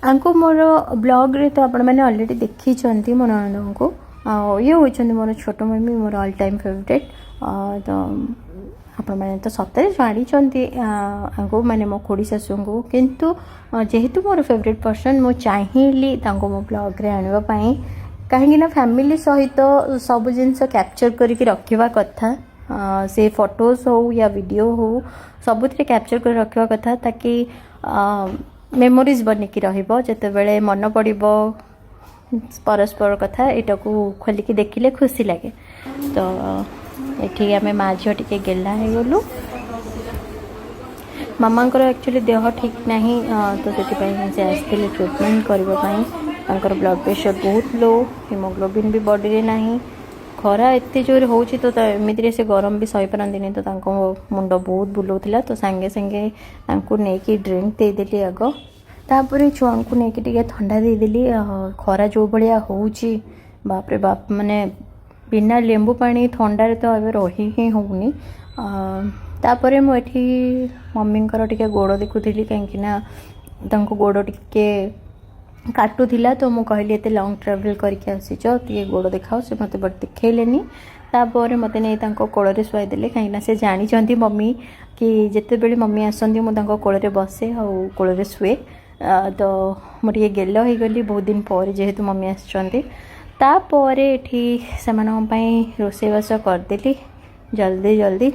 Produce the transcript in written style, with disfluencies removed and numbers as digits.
आंको मोर blog रे तो आपण मैंने ऑलरेडी देखी मो ननद को ये होती मोर छोट mummy more all time favourite तो आपण मैंने तो सतरे जानी आंको माने मो खोड़ी शाशु को किंतु जेहेतु मोर फेवरेट पर्सन मो चाहिए मो ब्लॉग रे आनिबा पई कहीं ना फैमिली सहित सब जिनस कैप्चर करके रखा कथा से फोटोज हो या वीडियो हो सबुथिरे कैप्चर कर रखा कथा ताकि मेमोरीज बनिकी रहिबो जते बेले मन पड़िबो परस्पर कथा एटा को खोलिकी देखिले खुशी लगे। तो एठी आमे माँ झियो टिके गेला हे गलु मामांकर एक्चुअली देह ठीक नहीं तो से से आसते ट्रिटमेंट करने ब्लड प्रेशर बहुत लो हिमोग्लोबिन भी बॉडी रे नहीं खरा एत जोर हो एमती से गरम भी सही पारती तो मुंड बहुत बुलाऊला तो सांगे सांगे नहीं ड्रिंक देदेली आग तापर छुआ को लेकिन ठंडा देदेली खरा जो भाया हो बाप रे बाप माने बिना लेंबू पानी ठंडारे तो अब रही ही होनी तापर मुझे मम्मी टे गोड़ देखुली कहीं गोड़ टे काटुला तो मुझे कहली एत लंग ट्रावेल करके आसीच टे गोड़ देखाओ से मत बट देखलेनी तापर मत नहीं कोल शुआईदे कहीं से जानी मम्मी कि जिते बड़े मम्मी आसती मुझे कोल बसे और कोल शुए तो मुझे गेल हो गली बहुत दिन पर जेहेतु मम्मी आसपर एठी से रोषेईबास करदेली जल्दी जल्दी